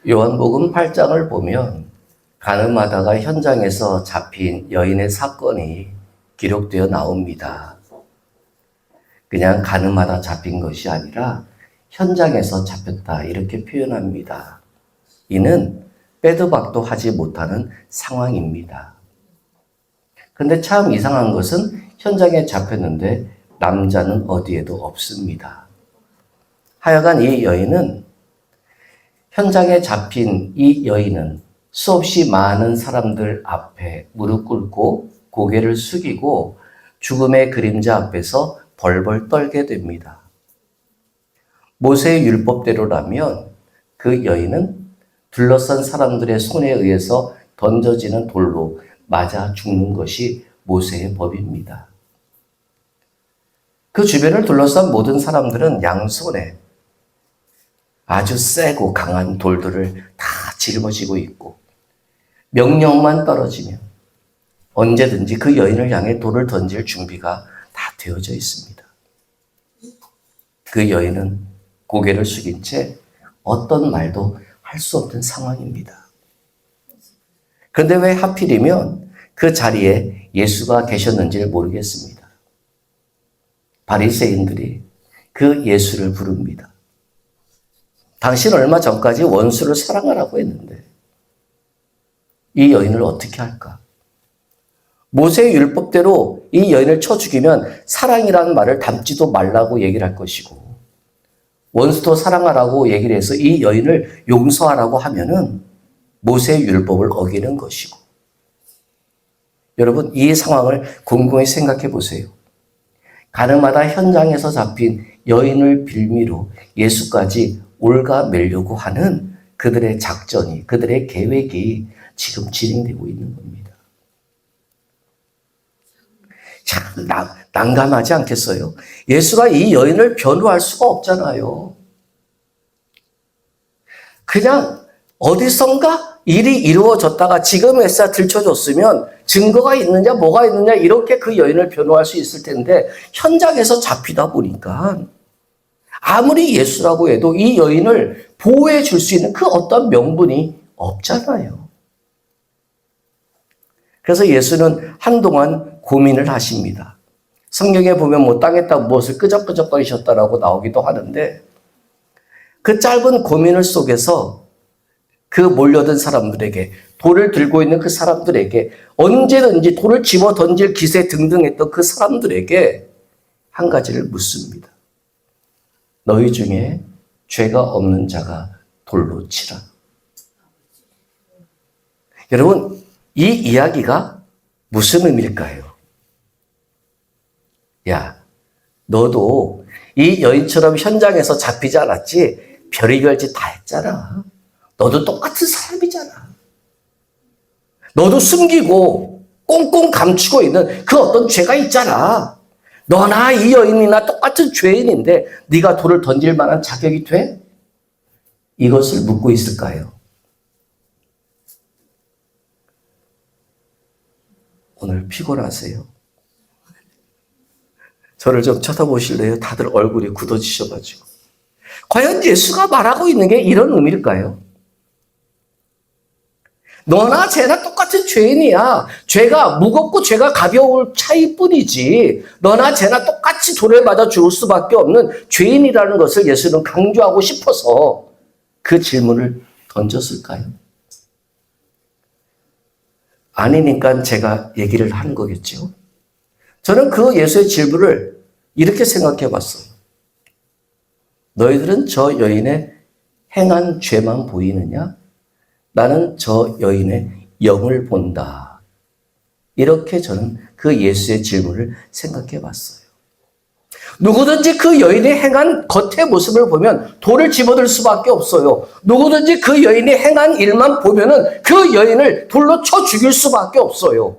요한복음 8장을 보면 가늠하다가 현장에서 잡힌 여인의 사건이 기록되어 나옵니다. 그냥 가늠하다 잡힌 것이 아니라 현장에서 잡혔다 이렇게 표현합니다. 이는 빼도 박도 하지 못하는 상황입니다. 근데 참 이상한 것은 현장에 잡혔는데 남자는 어디에도 없습니다. 하여간 이 여인은 현장에 잡힌 이 여인은 수없이 많은 사람들 앞에 무릎 꿇고 고개를 숙이고 죽음의 그림자 앞에서 벌벌 떨게 됩니다. 모세의 율법대로라면 그 여인은 둘러싼 사람들의 손에 의해서 던져지는 돌로 맞아 죽는 것이 모세의 법입니다. 그 주변을 둘러싼 모든 사람들은 양손에 아주 세고 강한 돌들을 다 짊어지고 있고 명령만 떨어지면 언제든지 그 여인을 향해 돌을 던질 준비가 다 되어져 있습니다. 그 여인은 고개를 숙인 채 어떤 말도 할 수 없는 상황입니다. 그런데 왜 하필이면 그 자리에 예수가 계셨는지를 모르겠습니다. 바리새인들이 그 예수를 부릅니다. 당신 얼마 전까지 원수를 사랑하라고 했는데 이 여인을 어떻게 할까? 모세의 율법대로 이 여인을 쳐 죽이면 사랑이라는 말을 담지도 말라고 얘기를 할 것이고 원수도 사랑하라고 얘기를 해서 이 여인을 용서하라고 하면은 모세의 율법을 어기는 것이고 여러분 이 상황을 곰곰이 생각해 보세요. 가늠하다 현장에서 잡힌 여인을 빌미로 예수까지 올가매려고 하는 그들의 작전이 그들의 계획이 지금 진행되고 있는 겁니다. 참 난감하지 않겠어요? 예수가 이 여인을 변호할 수가 없잖아요. 그냥 어디선가 일이 이루어졌다가 지금에서 들춰졌으면 증거가 있느냐 뭐가 있느냐 이렇게 그 여인을 변호할 수 있을 텐데 현장에서 잡히다 보니까 아무리 예수라고 해도 이 여인을 보호해 줄 수 있는 그 어떤 명분이 없잖아요. 그래서 예수는 한동안 고민을 하십니다. 성경에 보면 뭐 땅에다 무엇을 끄적끄적거리셨다라고 나오기도 하는데 그 짧은 고민을 속에서 그 몰려든 사람들에게 돌을 들고 있는 그 사람들에게 언제든지 돌을 집어 던질 기세 등등했던 그 사람들에게 한 가지를 묻습니다. 너희 중에 죄가 없는 자가 돌로 치라. 여러분 이 이야기가 무슨 의미일까요? 야, 너도 이 여인처럼 현장에서 잡히지 않았지? 별의별 짓 다 했잖아. 너도 똑같은 사람이잖아. 너도 숨기고 꽁꽁 감추고 있는 그 어떤 죄가 있잖아. 너나 이 여인이나 똑같은 죄인인데 네가 돌을 던질 만한 자격이 돼? 이것을 묻고 있을까요? 오늘 피곤하세요? 저를 좀 쳐다보실래요? 다들 얼굴이 굳어지셔가지고. 과연 예수가 말하고 있는 게 이런 의미일까요? 너나 쟤나 똑같은 죄인이야. 죄가 무겁고 죄가 가벼울 차이뿐이지. 너나 쟤나 똑같이 돌에 맞아 죽을 수밖에 없는 죄인이라는 것을 예수는 강조하고 싶어서 그 질문을 던졌을까요? 아니니까 제가 얘기를 한 거겠죠. 저는 그 예수의 질문을 이렇게 생각해 봤어요. 너희들은 저 여인의 행한 죄만 보이느냐? 나는 저 여인의 영을 본다. 이렇게 저는 그 예수의 질문을 생각해 봤어요. 누구든지 그 여인이 행한 겉의 모습을 보면 돌을 집어들 수밖에 없어요. 누구든지 그 여인이 행한 일만 보면은 그 여인을 돌로 쳐 죽일 수밖에 없어요.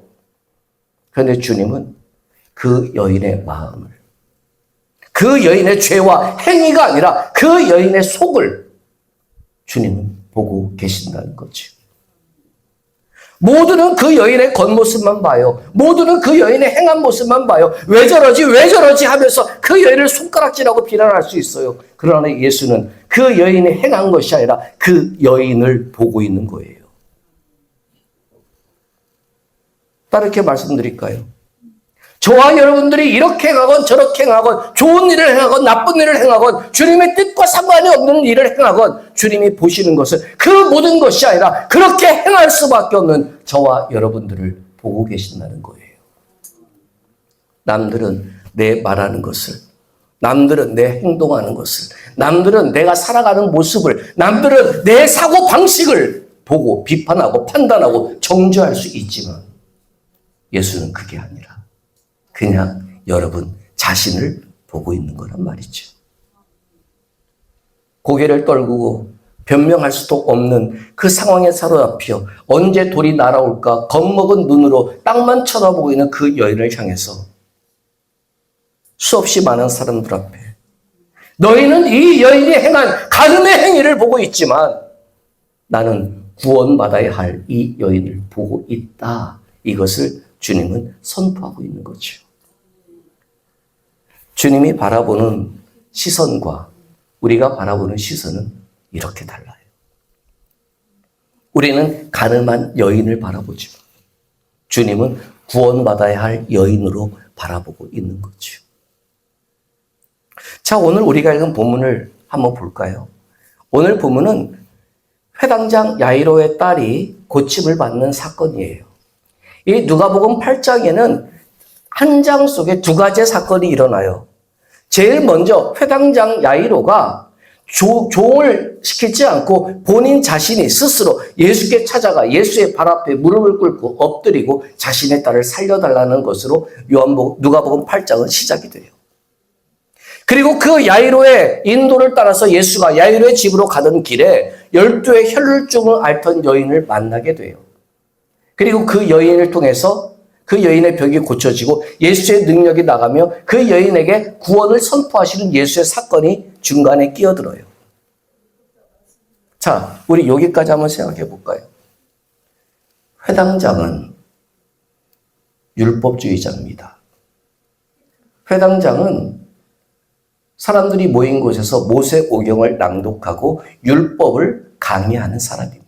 그런데 주님은 그 여인의 마음을, 그 여인의 죄와 행위가 아니라 그 여인의 속을 주님은 보고 계신다는 거죠. 모두는 그 여인의 겉모습만 봐요. 모두는 그 여인의 행한 모습만 봐요. 왜 저러지? 왜 저러지? 하면서 그 여인을 손가락질하고 비난할 수 있어요. 그러나 예수는 그 여인이 행한 것이 아니라 그 여인을 보고 있는 거예요. 다르게 말씀드릴까요? 저와 여러분들이 이렇게 행하건 저렇게 행하건 좋은 일을 행하건 나쁜 일을 행하건 주님의 뜻과 상관이 없는 일을 행하건 주님이 보시는 것은 그 모든 것이 아니라 그렇게 행할 수밖에 없는 저와 여러분들을 보고 계신다는 거예요. 남들은 내 말하는 것을, 남들은 내 행동하는 것을, 남들은 내가 살아가는 모습을, 남들은 내 사고 방식을 보고 비판하고 판단하고 정죄할 수 있지만 예수는 그게 아니라 그냥 여러분 자신을 보고 있는 거란 말이죠. 고개를 떨구고 변명할 수도 없는 그 상황에 사로잡혀 언제 돌이 날아올까 겁먹은 눈으로 땅만 쳐다보고 있는 그 여인을 향해서 수없이 많은 사람들 앞에 너희는 이 여인이 행한 가늠의 행위를 보고 있지만 나는 구원받아야 할 이 여인을 보고 있다. 이것을 주님은 선포하고 있는 거죠. 주님이 바라보는 시선과 우리가 바라보는 시선은 이렇게 달라요. 우리는 가늠한 여인을 바라보지만 주님은 구원받아야 할 여인으로 바라보고 있는 거죠. 자, 오늘 우리가 읽은 본문을 한번 볼까요? 오늘 본문은 회당장 야이로의 딸이 고침을 받는 사건이에요. 이 누가복음 8장에는 한 장 속에 두 가지의 사건이 일어나요. 제일 먼저 회당장 야이로가 종을 시키지 않고 본인 자신이 스스로 예수께 찾아가 예수의 발 앞에 무릎을 꿇고 엎드리고 자신의 딸을 살려달라는 것으로 누가복음 8장은 시작이 돼요. 그리고 그 야이로의 인도를 따라서 예수가 야이로의 집으로 가던 길에 12의 혈루증을 앓던 여인을 만나게 돼요. 그리고 그 여인을 통해서 그 여인의 벽이 고쳐지고 예수의 능력이 나가며 그 여인에게 구원을 선포하시는 예수의 사건이 중간에 끼어들어요. 자, 우리 여기까지 한번 생각해 볼까요? 회당장은 율법주의자입니다. 회당장은 사람들이 모인 곳에서 모세오경을 낭독하고 율법을 강의하는 사람입니다.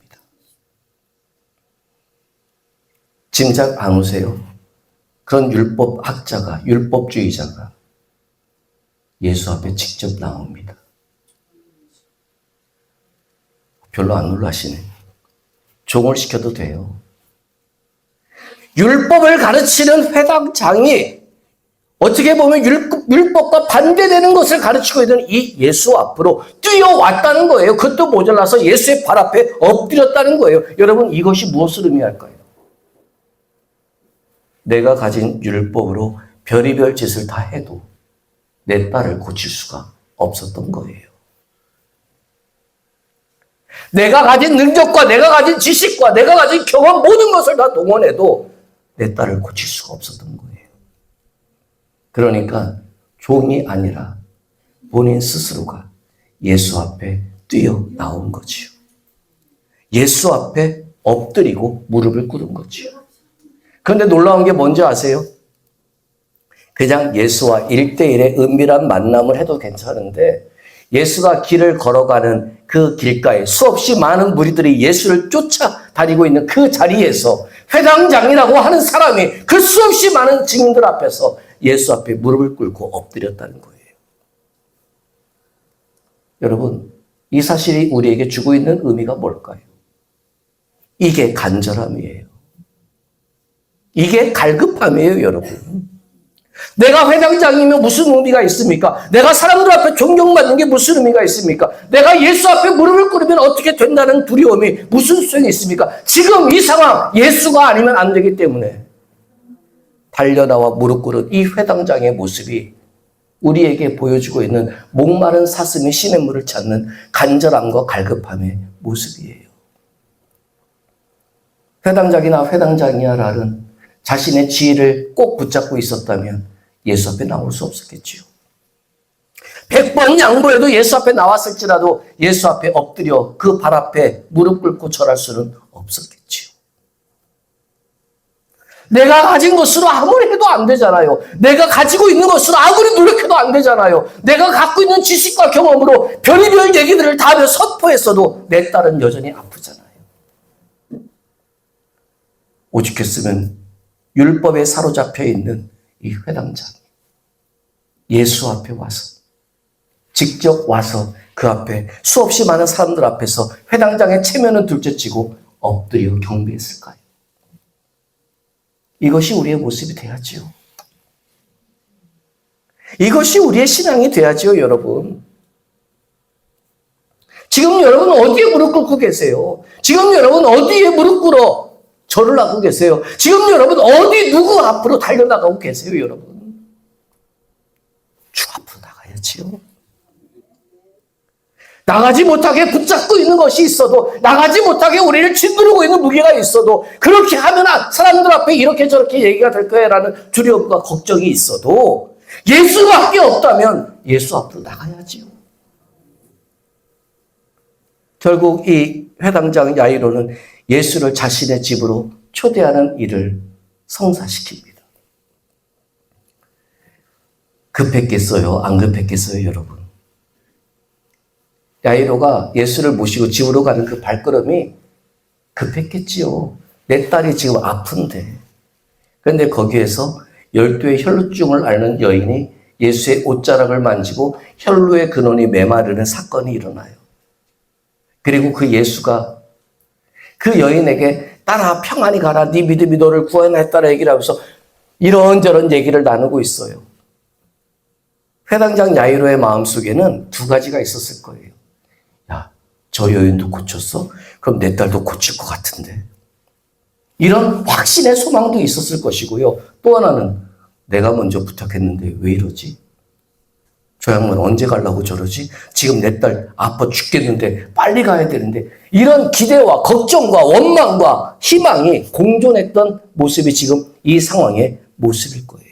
짐작 안 오세요? 그런 율법학자가, 율법주의자가 예수 앞에 직접 나옵니다. 별로 안 놀라시네. 종을 시켜도 돼요. 율법을 가르치는 회당장이 어떻게 보면 율법과 반대되는 것을 가르치고 있는 이 예수 앞으로 뛰어왔다는 거예요. 그것도 모자라서 예수의 발 앞에 엎드렸다는 거예요. 여러분, 이것이 무엇을 의미할까요? 내가 가진 율법으로 별의별 짓을 다 해도 내 딸을 고칠 수가 없었던 거예요. 내가 가진 능력과 내가 가진 지식과 내가 가진 경험 모든 것을 다 동원해도 내 딸을 고칠 수가 없었던 거예요. 그러니까 종이 아니라 본인 스스로가 예수 앞에 뛰어 나온 거지요. 예수 앞에 엎드리고 무릎을 꿇은 거지요. 그런데 놀라운 게 뭔지 아세요? 그냥 예수와 1대1의 은밀한 만남을 해도 괜찮은데 예수가 길을 걸어가는 그 길가에 수없이 많은 무리들이 예수를 쫓아다니고 있는 그 자리에서 회당장이라고 하는 사람이 그 수없이 많은 증인들 앞에서 예수 앞에 무릎을 꿇고 엎드렸다는 거예요. 여러분, 이 사실이 우리에게 주고 있는 의미가 뭘까요? 이게 간절함이에요. 이게 갈급함이에요, 여러분. 내가 회당장이면 무슨 의미가 있습니까? 내가 사람들 앞에 존경받는 게 무슨 의미가 있습니까? 내가 예수 앞에 무릎을 꿇으면 어떻게 된다는 두려움이 무슨 소용이 있습니까? 지금 이 상황, 예수가 아니면 안 되기 때문에 달려나와 무릎 꿇은 이 회당장의 모습이 우리에게 보여주고 있는 목마른 사슴이 시냇물을 찾는 간절함과 갈급함의 모습이에요. 회당장이나 회당장이야라는 자신의 지위를 꼭 붙잡고 있었다면 예수 앞에 나올 수 없었겠지요. 100번 양보해도 예수 앞에 나왔을지라도 예수 앞에 엎드려 그 발 앞에 무릎 꿇고 절할 수는 없었겠지요. 내가 가진 것으로 아무리 해도 안 되잖아요. 내가 가지고 있는 것으로 아무리 노력해도 안 되잖아요. 내가 갖고 있는 지식과 경험으로 별의별 얘기들을 다 하며 선포했어도 내 딸은 여전히 아프잖아요. 오죽했으면 율법에 사로잡혀 있는 이 회당장이 예수 앞에 와서 직접 와서 그 앞에 수없이 많은 사람들 앞에서 회당장의 체면은 둘째치고 엎드려 경배했을까요? 이것이 우리의 모습이 돼야지요. 이것이 우리의 신앙이 돼야지요, 여러분. 지금 여러분 어디에 무릎 꿇고 계세요? 지금 여러분 어디에 무릎 꿇어 절을 하고 계세요? 지금 여러분 어디 누구 앞으로 달려나가고 계세요, 여러분? 주 앞으로 나가야지요. 나가지 못하게 붙잡고 있는 것이 있어도, 나가지 못하게 우리를 짓누르고 있는 무게가 있어도, 그렇게 하면 사람들 앞에 이렇게 저렇게 얘기가 될 거야라는 두려움과 걱정이 있어도 예수밖에 없다면 예수 앞으로 나가야지요. 결국 이 회당장 야이로는 예수를 자신의 집으로 초대하는 일을 성사시킵니다. 급했겠어요? 안 급했겠어요, 여러분? 야이로가 예수를 모시고 집으로 가는 그 발걸음이 급했겠지요. 내 딸이 지금 아픈데. 그런데 거기에서 12의 혈루증을 앓는 여인이 예수의 옷자락을 만지고 혈루의 근원이 메마르는 사건이 일어나요. 그리고 그 예수가 그 여인에게 딸아 평안히 가라, 네 믿음이 너를 구원했다라 얘기를 하면서 이런저런 얘기를 나누고 있어요. 회당장 야이로의 마음속에는 두 가지가 있었을 거예요. 야, 저 여인도 고쳤어? 그럼 내 딸도 고칠 것 같은데. 이런 확신의 소망도 있었을 것이고요. 또 하나는 내가 먼저 부탁했는데 왜 이러지? 저 양반 언제 가려고 저러지? 지금 내 딸 아파 죽겠는데 빨리 가야 되는데. 이런 기대와 걱정과 원망과 희망이 공존했던 모습이 지금 이 상황의 모습일 거예요.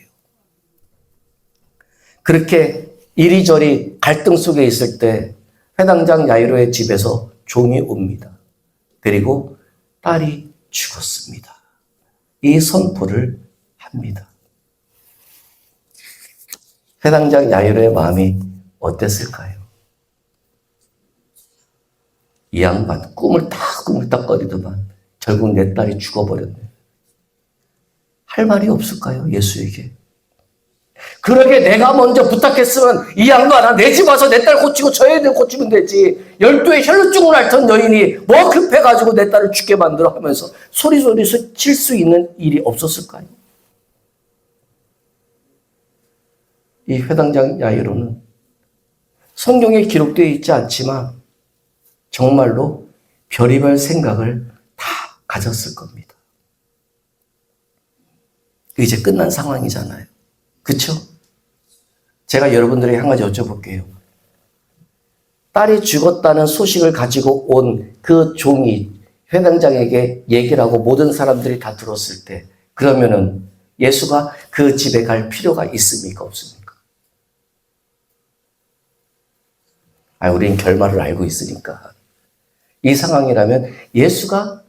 그렇게 이리저리 갈등 속에 있을 때 회당장 야이로의 집에서 종이 옵니다. 그리고 딸이 죽었습니다. 이 선포를 합니다. 회당장 야이로의 마음이 어땠을까요? 이 양반 꿈을 꾸물딱거리더만 결국 내 딸이 죽어버렸네. 할 말이 없을까요? 예수에게. 그러게 내가 먼저 부탁했으면 이 양반아 내 집 와서 내 딸 고치고 저 애들 고치면 되지. 12의 혈루증을 앓던 여인이 뭐 급해가지고 내 딸을 죽게 만들어 하면서 소리소리 칠 수 있는 일이 없었을까요? 이 회당장 야이로는 성경에 기록되어 있지 않지만 정말로 별의별 생각을 다 가졌을 겁니다. 이제 끝난 상황이잖아요. 그렇죠? 제가 여러분들에게 한 가지 여쭤볼게요. 딸이 죽었다는 소식을 가지고 온 그 종이 회당장에게 얘기를 하고 모든 사람들이 다 들었을 때 그러면은 예수가 그 집에 갈 필요가 있습니까? 없습니까? 우린 결말을 알고 있으니까. 이 상황이라면 예수가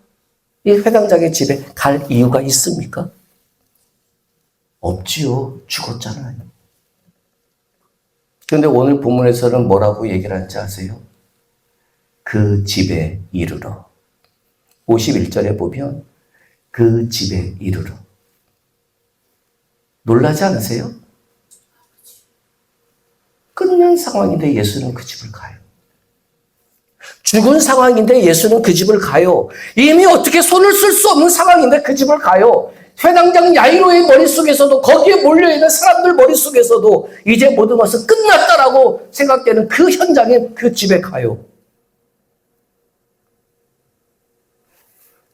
이 회당장의 집에 갈 이유가 있습니까? 없지요. 죽었잖아요. 그런데 오늘 본문에서는 뭐라고 얘기를 하는지 아세요? 그 집에 이르러. 51절에 보면 그 집에 이르러. 놀라지 않으세요? 끝난 상황인데 예수는 그 집을 가요. 죽은 상황인데 예수는 그 집을 가요. 이미 어떻게 손을 쓸 수 없는 상황인데 그 집을 가요. 회당장 야이로의 머릿속에서도 거기에 몰려있는 사람들 머릿속에서도 이제 모든 것은 끝났다라고 생각되는 그 현장에 그 집에 가요.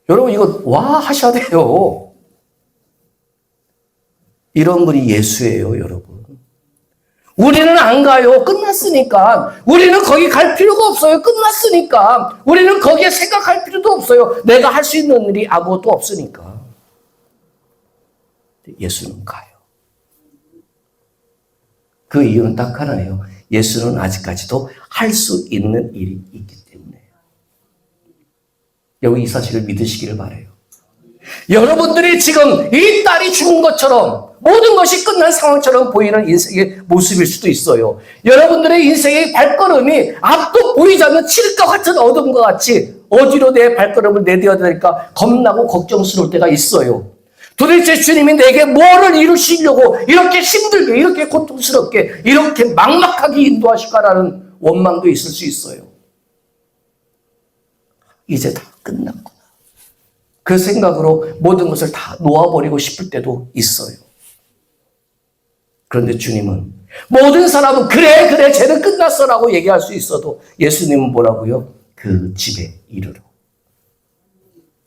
여러분 이거 와 하셔야 돼요. 이런 분이 예수예요, 여러분. 우리는 안 가요. 끝났으니까. 우리는 거기 갈 필요가 없어요. 끝났으니까. 우리는 거기에 생각할 필요도 없어요. 내가 할 수 있는 일이 아무것도 없으니까. 예수는 가요. 그 이유는 딱 하나예요. 예수는 아직까지도 할 수 있는 일이 있기 때문에. 여러분 이 사실을 믿으시기를 바라요. 여러분들이 지금 이 딸이 죽은 것처럼 모든 것이 끝난 상황처럼 보이는 인생의 모습일 수도 있어요. 여러분들의 인생의 발걸음이 앞도 보이지 않는 칠흑과 같은 어둠과 같이 어디로 내 발걸음을 내뎌야 될까 겁나고 걱정스러울 때가 있어요. 도대체 주님이 내게 뭐를 이루시려고 이렇게 힘들게, 이렇게 고통스럽게, 이렇게 막막하게 인도하실까라는 원망도 있을 수 있어요. 이제 다 끝났구나. 그 생각으로 모든 것을 다 놓아버리고 싶을 때도 있어요. 그런데 주님은 모든 사람은 그래 쟤는 끝났어 라고 얘기할 수 있어도 예수님은 뭐라고요? 그 집에 이르러.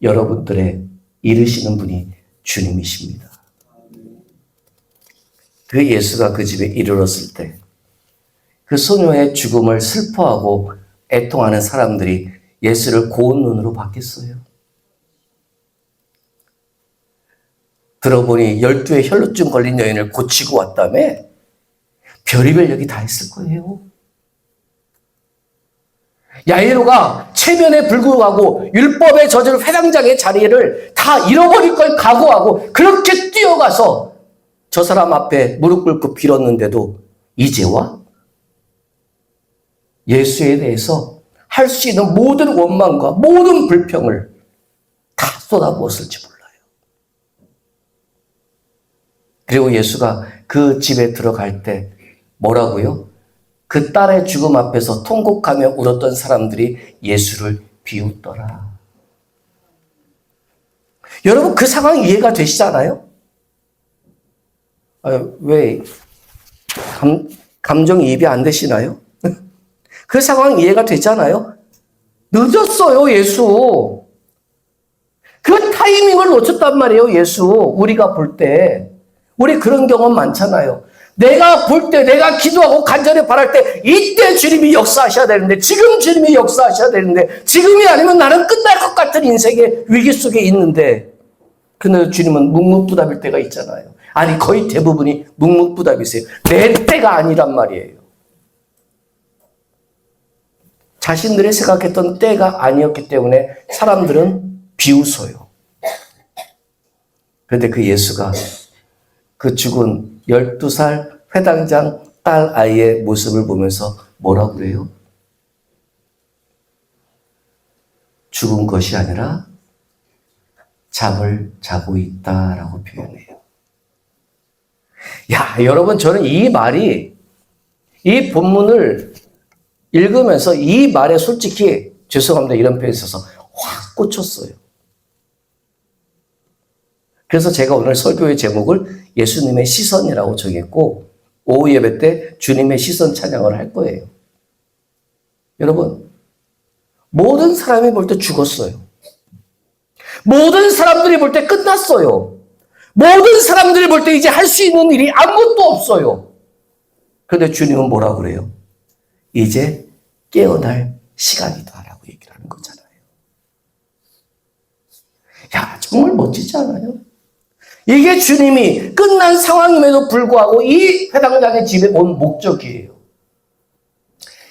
여러분들의 이르시는 분이 주님이십니다. 그 예수가 그 집에 이르렀을 때 그 소녀의 죽음을 슬퍼하고 애통하는 사람들이 예수를 고운 눈으로 봤겠어요? 들어보니 12의 혈루증 걸린 여인을 고치고 왔다며 별의별 얘기 다 했을 거예요. 야이로가 체면에 불구하고 율법의 젖을 회당장의 자리를 다 잃어버릴 걸 각오하고 그렇게 뛰어가서 저 사람 앞에 무릎 꿇고 빌었는데도 이제와 예수에 대해서 할 수 있는 모든 원망과 모든 불평을 다 쏟아부었을지 몰라요. 그리고 예수가 그 집에 들어갈 때 뭐라고요? 그 딸의 죽음 앞에서 통곡하며 울었던 사람들이 예수를 비웃더라. 여러분 그 상황 이해가 되시잖아요? 왜 감정이입이 안 되시나요? 그 상황 이해가 되잖아요? 늦었어요, 예수. 그 타이밍을 놓쳤단 말이에요, 예수. 우리가 볼 때. 우리 그런 경험 많잖아요. 내가 볼 때, 내가 기도하고 간절히 바랄 때 이때 주님이 역사하셔야 되는데, 지금 주님이 역사하셔야 되는데, 지금이 아니면 나는 끝날 것 같은 인생의 위기 속에 있는데, 근데 주님은 묵묵부답일 때가 있잖아요. 아니 거의 대부분이 묵묵부답이세요. 내 때가 아니란 말이에요. 자신들이 생각했던 때가 아니었기 때문에 사람들은 비웃어요. 그런데 그 예수가 그 죽은 12살 회당장 딸 아이의 모습을 보면서 뭐라고 그래요? 죽은 것이 아니라 잠을 자고 있다라고 표현해요. 야, 여러분 저는 이 말이 이 본문을 읽으면서 이 말에 솔직히 죄송합니다 이런 표현이 있어서 확 꽂혔어요. 그래서 제가 오늘 설교의 제목을 예수님의 시선이라고 정했고 오후 예배 때 주님의 시선 찬양을 할 거예요. 여러분 모든 사람이 볼 때 죽었어요. 모든 사람들이 볼 때 끝났어요. 모든 사람들이 볼 때 이제 할 수 있는 일이 아무것도 없어요. 그런데 주님은 뭐라고 그래요? 이제 깨어날 시간이다라고 얘기를 하는 거잖아요. 야, 정말 멋지지 않아요? 이게 주님이 끝난 상황임에도 불구하고 이 회당장의 집에 온 목적이에요.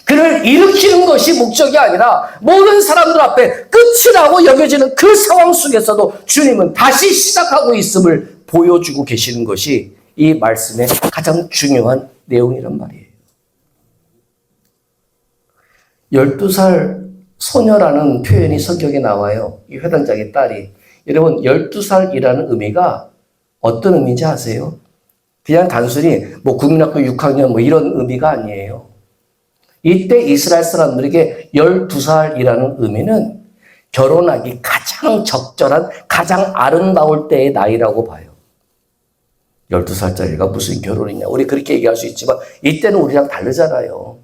그를 일으키는 것이 목적이 아니라 모든 사람들 앞에 끝이라고 여겨지는 그 상황 속에서도 주님은 다시 시작하고 있음을 보여주고 계시는 것이 이 말씀의 가장 중요한 내용이란 말이에요. 12살 소녀라는 표현이 성경에 나와요. 이 회당장의 딸이. 여러분 12살이라는 의미가 어떤 의미인지 아세요? 그냥 단순히 뭐 국민학교 6학년 뭐 이런 의미가 아니에요. 이때 이스라엘 사람들에게 12살이라는 의미는 결혼하기 가장 적절한 가장 아름다울 때의 나이라고 봐요. 12살짜리가 무슨 결혼이냐. 우리 그렇게 얘기할 수 있지만 이때는 우리랑 다르잖아요.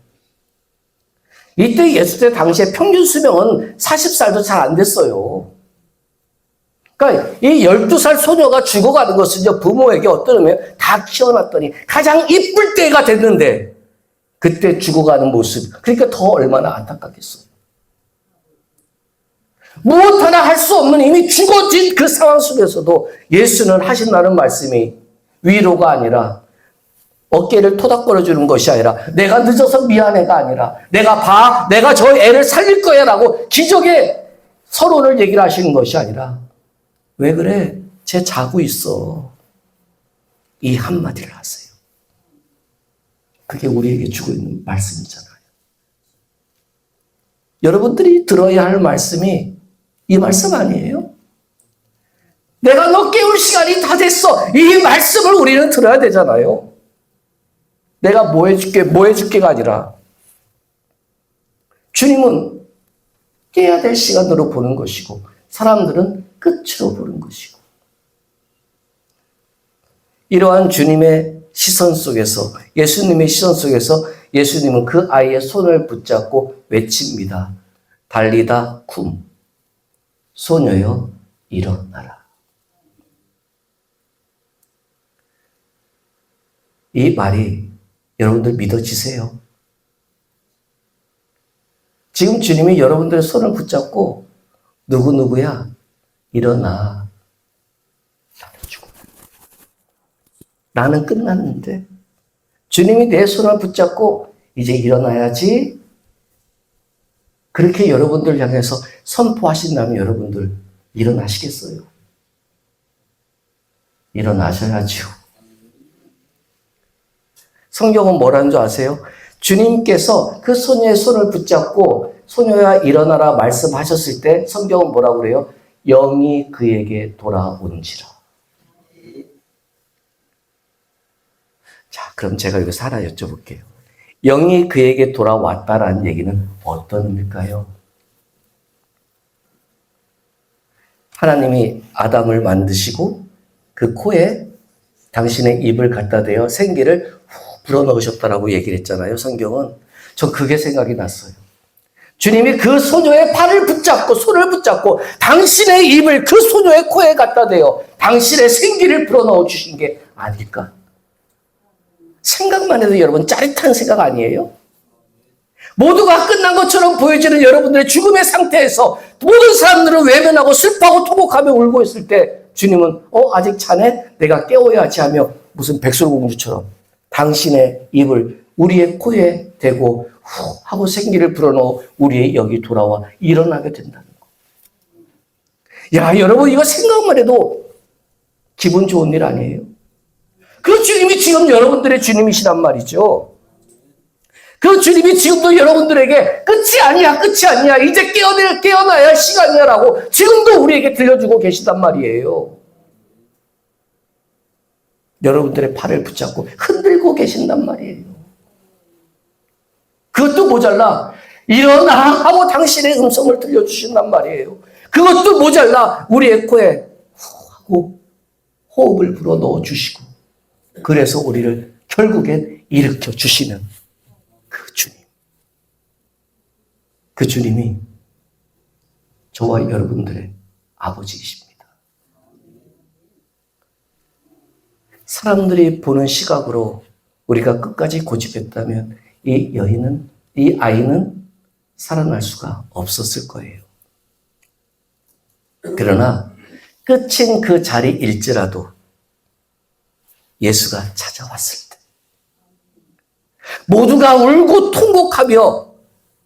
이때 예수 때 당시에 평균 수명은 40살도 잘 안 됐어요. 그러니까 이 12살 소녀가 죽어가는 것은 부모에게 어떤 의미예요? 다 키워놨더니 가장 이쁠 때가 됐는데 그때 죽어가는 모습. 그러니까 더 얼마나 안타깝겠어요. 무엇 하나 할 수 없는 이미 죽어진 그 상황 속에서도 예수는 하신다는 말씀이 위로가 아니라 어깨를 토닥거려 주는 것이 아니라 내가 늦어서 미안해가 아니라 내가 저 애를 살릴 거야 라고 기적의 서론을 얘기를 하시는 것이 아니라 왜 그래? 쟤 자고 있어. 이 한마디를 하세요. 그게 우리에게 주고 있는 말씀이잖아요. 여러분들이 들어야 할 말씀이 이 말씀 아니에요? 내가 너 깨울 시간이 다 됐어. 이 말씀을 우리는 들어야 되잖아요. 내가 뭐 해줄게가 아니라 주님은 깨야 될 시간으로 보는 것이고 사람들은 끝으로 보는 것이고 이러한 주님의 시선 속에서 예수님의 시선 속에서 예수님은 그 아이의 손을 붙잡고 외칩니다. 달리다 쿰 소녀여 일어나라. 이 말이 여러분들 믿어지세요? 지금 주님이 여러분들의 손을 붙잡고 누구누구야 일어나. 나는 끝났는데 주님이 내 손을 붙잡고 이제 일어나야지 그렇게 여러분들 향해서 선포하신다면 여러분들 일어나시겠어요? 일어나셔야죠. 성경은 뭐라는 줄 아세요? 주님께서 그 소녀의 손을 붙잡고 소녀야 일어나라 말씀하셨을 때 성경은 뭐라고 그래요? 영이 그에게 돌아온지라. 자, 그럼 제가 여기서 하나 여쭤볼게요. 영이 그에게 돌아왔다라는 얘기는 어떤 의미일까요? 하나님이 아담을 만드시고 그 코에 당신의 입을 갖다 대어 생기를 후 불어넣으셨다라고 얘기를 했잖아요. 성경은. 전 그게 생각이 났어요. 주님이 그 소녀의 팔을 붙잡고 손을 붙잡고 당신의 입을 그 소녀의 코에 갖다 대어 당신의 생기를 불어넣어 주신 게 아닐까? 생각만 해도 여러분 짜릿한 생각 아니에요? 모두가 끝난 것처럼 보여지는 여러분들의 죽음의 상태에서 모든 사람들은 외면하고 슬퍼하고 토곡하며 울고 있을 때 주님은 아직 자네? 내가 깨워야지 하며 무슨 백설공주처럼 당신의 입을 우리의 코에 대고 후 하고 생기를 불어넣어 우리의 여기 돌아와 일어나게 된다는 거. 야, 여러분 이거 생각만 해도 기분 좋은 일 아니에요? 그 주님이 지금 여러분들의 주님이시란 말이죠. 그 주님이 지금도 여러분들에게 끝이 아니야. 이제 깨어나야 할 시간이야라고 지금도 우리에게 들려주고 계시단 말이에요. 여러분들의 팔을 붙잡고 흔들고 계신단 말이에요. 그것도 모자라 일어나 하고 당신의 음성을 들려주신단 말이에요. 그것도 모자라 우리의 코에 후 하고 호흡을 불어넣어 주시고 그래서 우리를 결국엔 일으켜 주시는 그 주님. 그 주님이 저와 여러분들의 아버지이십니다. 사람들이 보는 시각으로 우리가 끝까지 고집했다면 이 아이는 살아날 수가 없었을 거예요. 그러나 끝인 그 자리일지라도 예수가 찾아왔을 때 모두가 울고 통곡하며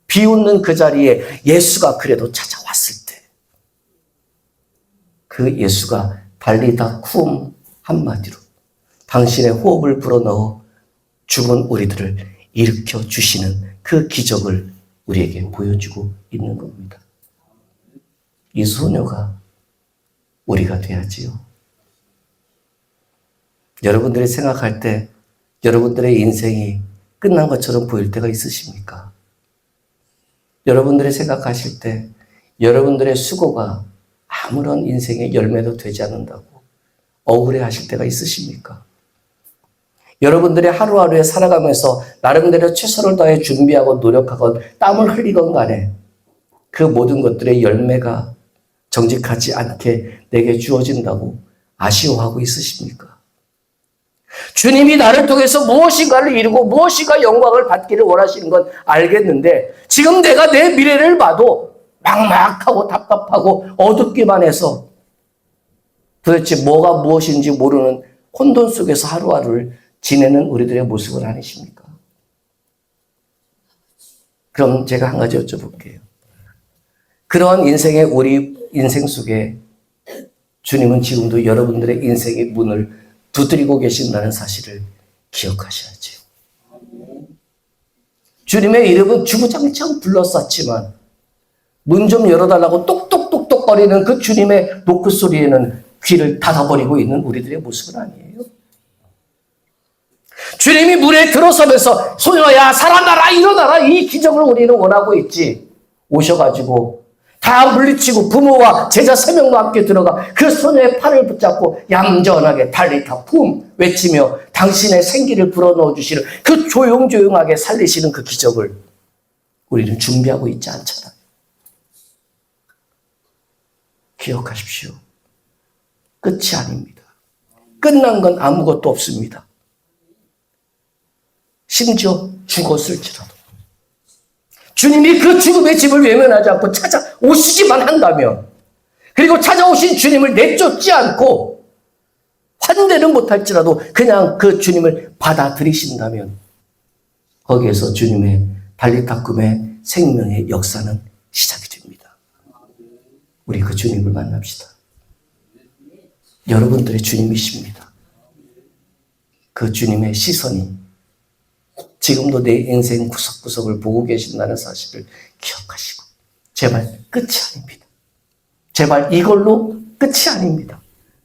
비웃는 그 자리에 예수가 그래도 찾아왔을 때 그 예수가 달리다 쿰 한마디로 당신의 호흡을 불어넣어 죽은 우리들을 일으켜 주시는 그 기적을 우리에게 보여주고 있는 겁니다. 이 소녀가 우리가 돼야지요. 여러분들이 생각할 때 여러분들의 인생이 끝난 것처럼 보일 때가 있으십니까? 여러분들이 생각하실 때 여러분들의 수고가 아무런 인생의 열매도 되지 않는다고 억울해하실 때가 있으십니까? 여러분들이 하루하루에 살아가면서 나름대로 최선을 다해 준비하고 노력하건 땀을 흘리건 간에 그 모든 것들의 열매가 정직하지 않게 내게 주어진다고 아쉬워하고 있으십니까? 주님이 나를 통해서 무엇인가를 이루고 무엇인가 영광을 받기를 원하시는 건 알겠는데 지금 내가 내 미래를 봐도 막막하고 답답하고 어둡기만 해서 도대체 뭐가 무엇인지 모르는 혼돈 속에서 하루하루를 지내는 우리들의 모습은 아니십니까? 그럼 제가 한 가지 여쭤볼게요. 그런 우리 인생 속에 주님은 지금도 여러분들의 인생의 문을 두드리고 계신다는 사실을 기억하셔야죠. 주님의 이름은 주구장창 불러쌌지만 문 좀 열어달라고 똑똑똑똑거리는 그 주님의 노크소리에는 귀를 닫아버리고 있는 우리들의 모습은 아니에요. 주님이 문에 들어서면서 소녀야 살아나라 일어나라 이 기적을 우리는 원하고 있지. 오셔가지고 다 물리치고 부모와 제자 3명과 함께 들어가 그 소녀의 팔을 붙잡고 얌전하게 달리타 품 외치며 당신의 생기를 불어넣어 주시는 그 조용조용하게 살리시는 그 기적을 우리는 준비하고 있지 않잖아요. 기억하십시오. 끝이 아닙니다. 끝난 건 아무것도 없습니다. 심지어 죽었을지라도 주님이 그 죽음의 집을 외면하지 않고 찾아오시기만 한다면, 그리고 찾아오신 주님을 내쫓지 않고 환대는 못할지라도 그냥 그 주님을 받아들이신다면 거기에서 주님의 달리타꿈의 생명의 역사는 시작이 됩니다. 우리 그 주님을 만납시다. 여러분들의 주님이십니다. 그 주님의 시선이 지금도 내 인생 구석구석을 보고 계신다는 사실을 기억하시고, 제발 끝이 아닙니다. 제발 이걸로 끝이 아닙니다.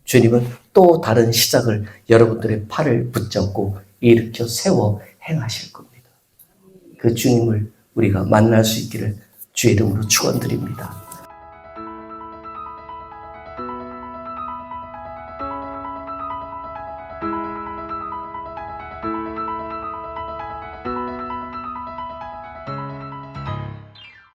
주님은 또 다른 시작을 여러분들의 팔을 붙잡고 일으켜 세워 행하실 겁니다. 그 주님을 우리가 만날 수 있기를 주의 이름으로 축원드립니다.